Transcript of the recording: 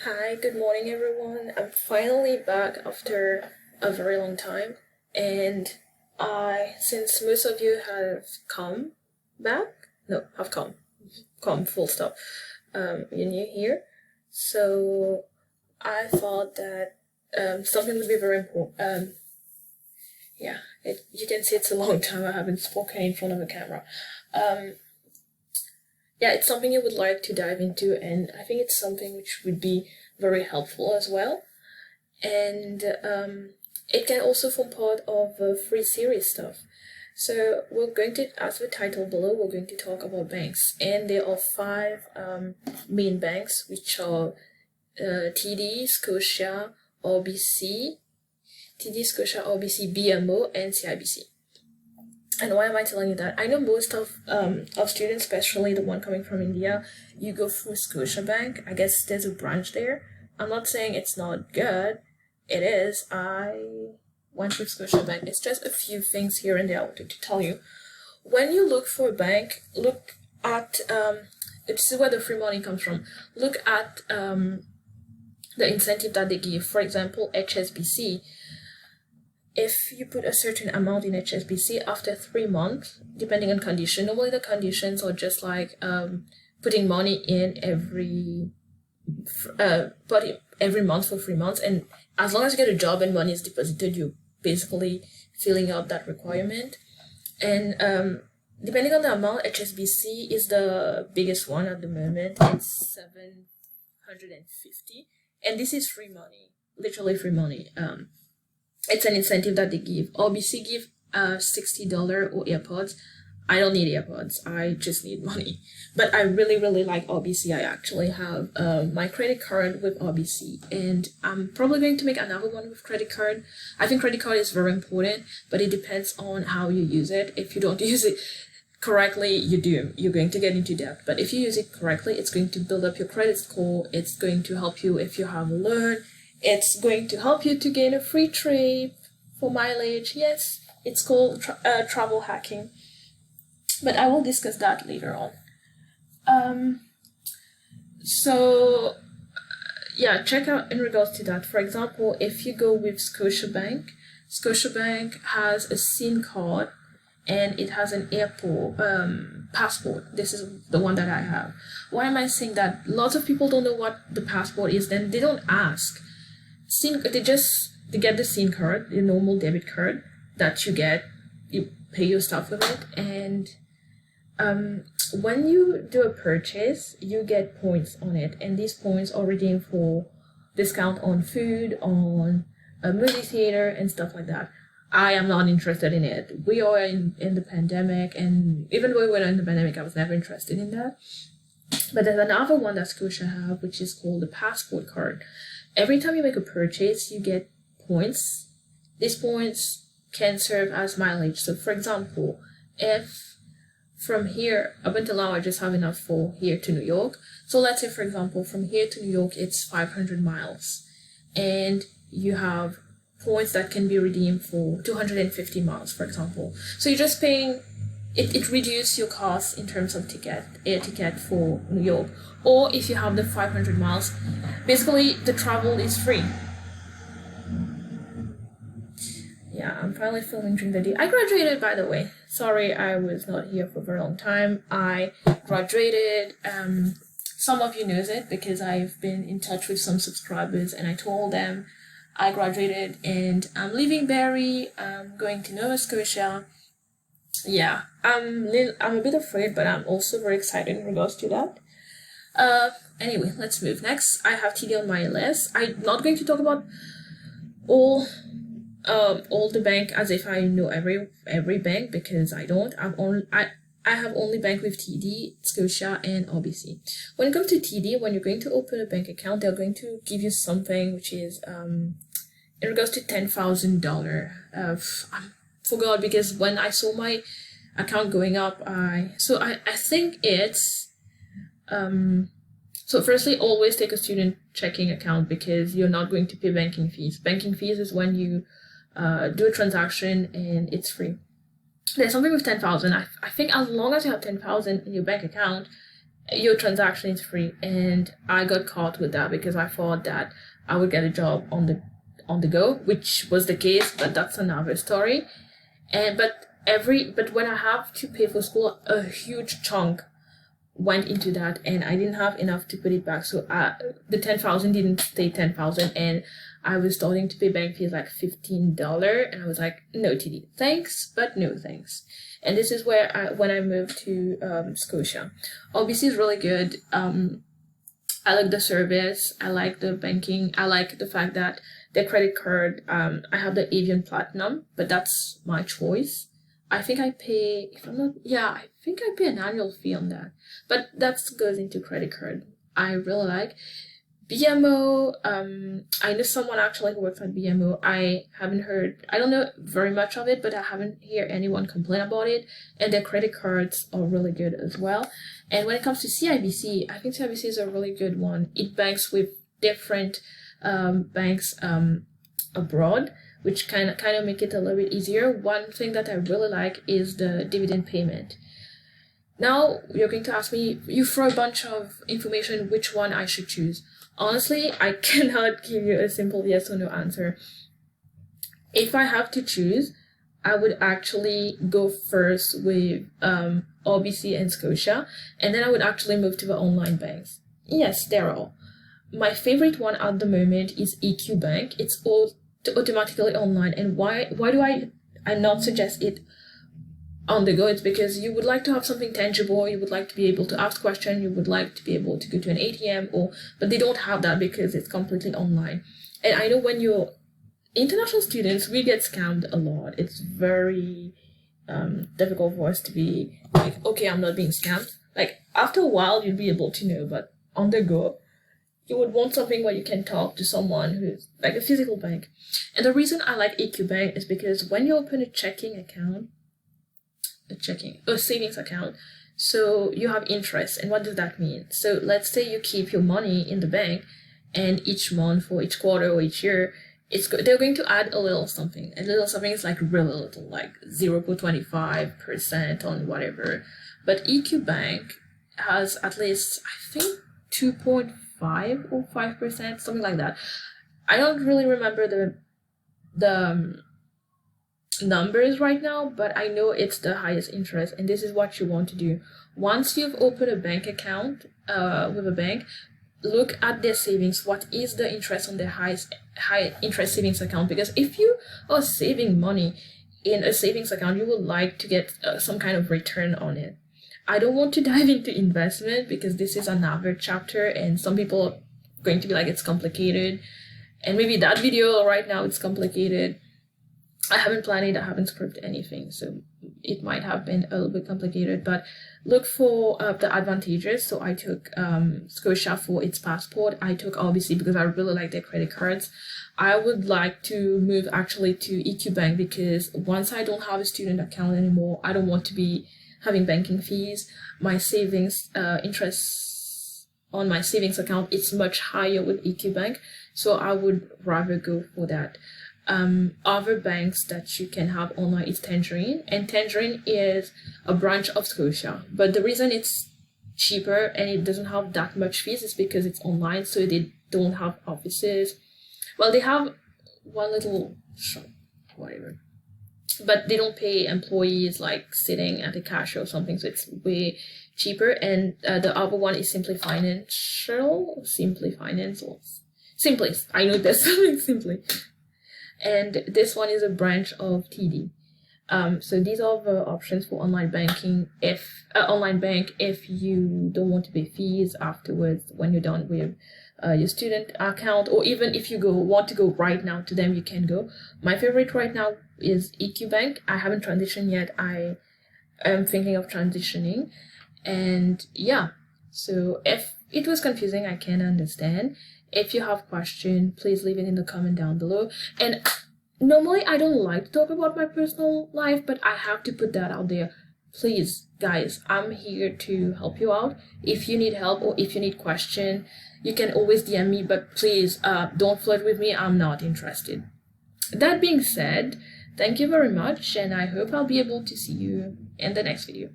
Hi, good morning, everyone. I'm finally back after a very long time, and since most of you have come back, no, have come, full stop. You're new here, so I thought that something would be very important. You can see it's a long time I haven't spoken in front of a camera. Um, yeah, it's something you would like to dive into, and I think it's something which would be very helpful as well. And it can also form part of free series stuff. So we're going to, as the title below, we're going to talk about banks, and there are five main banks, which are TD, Scotia, RBC, TD, Scotia, RBC, BMO, and CIBC. And why am I telling you that? I know most of students, especially the one coming from India, you go through Scotiabank. I guess there's a branch there. I'm not saying it's not good. It is. I went through Scotiabank. It's just a few things here and there I wanted to tell you. When you look for a bank, look at this is where the free money comes from. Look at the incentive that they give. For example, HSBC. If you put a certain amount in HSBC after 3 months, depending on condition, normally the conditions are just like putting money in every month for 3 months, and as long as you get a job and money is deposited, you're basically filling out that requirement. And depending on the amount, HSBC is the biggest one at the moment. It's 750, and this is free money, literally free money. It's an incentive that they give. RBC give $60 or AirPods. I don't need AirPods. I just need money. But I really, really like RBC. I actually have my credit card with RBC, and I'm probably going to make another one with credit card. I think credit card is very important, but it depends on how you use it. If you don't use it correctly, you're going to get into debt. But if you use it correctly, it's going to build up your credit score. It's going to help you if you have a loan. It's going to help you to gain a free trip for mileage. Yes, it's called travel hacking. But I will discuss that later on. Check out in regards to that. For example, if you go with Scotiabank, Scotiabank has a SIM card and it has an airport passport. This is the one that I have. Why am I saying that? Lots of people don't know what the passport is, then they don't ask. They get the SIM card, the normal debit card that you get. You pay your stuff with it, and when you do a purchase, you get points on it, and these points are redeemed for discount on food, on a movie theater, and stuff like that. I am not interested in it. We are in the pandemic, and even though we were in the pandemic, I was never interested in that. But there's another one that Scotia have, which is called the passport card. Every time you make a purchase, you get points. These points can serve as mileage. So, for example, if from here, up until now, I just have enough for here to New York. So let's say, for example, from here to New York, it's 500 miles. And you have points that can be redeemed for 250 miles, for example. So you're just paying, it reduces your cost in terms of air ticket for New York. Or if you have the 500 miles, basically the travel is free. Yeah, I'm finally filming during the day. I graduated, by the way. Sorry, I was not here for a very long time. I graduated. Some of you knows it because I've been in touch with some subscribers, and I told them I graduated and I'm leaving Barrie. I'm going to Nova Scotia. Yeah, I'm a bit afraid, but I'm also very excited in regards to that. Anyway, let's move. Next, I have TD on my list. I'm not going to talk about all the bank as if I know every bank, because I don't. I have only bank with TD, Scotia, and RBC. When it comes to TD, when you're going to open a bank account, they're going to give you something which is in regards to $10,000. I forgot because when I saw my account going up, I think it's so firstly, always take a student checking account because you're not going to pay banking fees. Banking fees is when you do a transaction and it's free. There's something with 10,000. I think as long as you have 10,000 in your bank account, your transaction is free. And I got caught with that because I thought that I would get a job on the go, which was the case, but that's another story. But when I have to pay for school, a huge chunk went into that, and I didn't have enough to put it back. So the 10,000 didn't stay 10,000, and I was starting to pay bank fees like $15, and I was like, no, TD, thanks, but no thanks. And this is where when I moved to Scotia. OBC is really good. I like the service. I like the banking. I like the fact that the credit card. I have the Avian Platinum, but that's my choice. I think I pay, if I'm not, yeah, I think I pay an annual fee on that. But that goes into credit card. I really like BMO. I know someone actually who works at BMO. I don't know very much of it, but I haven't heard anyone complain about it. And their credit cards are really good as well. And when it comes to CIBC, I think CIBC is a really good one. It banks with different banks abroad, which kind of make it a little bit easier. One thing that I really like is the dividend payment. Now, you're going to ask me, you throw a bunch of information, which one I should choose. Honestly, I cannot give you a simple yes or no answer. If I have to choose, I would actually go first with RBC and Scotia, and then I would actually move to the online banks. Yes, they're all. My favorite one at the moment is EQ Bank. It's all automatically online. And why do I not suggest it on the go? It's because you would like to have something tangible, you would like to be able to ask questions, you would like to be able to go to an ATM, but they don't have that because it's completely online. And I know when you're international students, we get scammed a lot. It's very difficult for us to be like, okay, I'm not being scammed. Like, after a while, you'll be able to know, but on the go, you would want something where you can talk to someone who's like a physical bank. And the reason I like EQ Bank is because when you open a savings account, so you have interest. And what does that mean? So let's say you keep your money in the bank, and each month or each quarter or each year, they're going to add a little something. A little something is like really little, like 0.25% on whatever. But EQ Bank has at least, I think, 2.5 or 5%, something like that. I don't really remember the numbers right now, but I know it's the highest interest, and this is what you want to do. Once you've opened a bank account with a bank, look at their savings. What is the interest on their high interest savings account? Because if you are saving money in a savings account, you would like to get some kind of return on it. I don't want to dive into investment because this is another chapter, and some people are going to be like, it's complicated. And maybe that video right now, it's complicated. I haven't planned it, I haven't scripted anything, so it might have been a little bit complicated, but look for the advantages. So I took Scotia for its passport. I took RBC because I really like their credit cards. I would like to move actually to EQ Bank because once I don't have a student account anymore, I don't want to be having banking fees. My savings interest on my savings account, it's much higher with EQ Bank, so I would rather go for that. Other banks that you can have online is Tangerine, and Tangerine is a branch of Scotia, but the reason it's cheaper and it doesn't have that much fees is because it's online, so they don't have offices. Well, they have one little shop, whatever, but they don't pay employees like sitting at a cashier or something, so it's way cheaper. And the other one is Simply Finance, or Simply. I know there's something Simply. And this one is a branch of TD. So these are the options for online banking. Online bank, if you don't want to pay fees afterwards when you're done with your student account, or even if you want to go right now to them, you can go. My favorite right now is EQ Bank. I haven't transitioned yet. I am thinking of transitioning, and yeah. So if it was confusing, I can understand. If you have questions, please leave it in the comment down below. And normally I don't like to talk about my personal life, but I have to put that out there. Please, guys, I'm here to help you out. If you need help or if you need question, you can always DM me, but please don't flirt with me. I'm not interested. That being said, thank you very much, and I hope I'll be able to see you in the next video.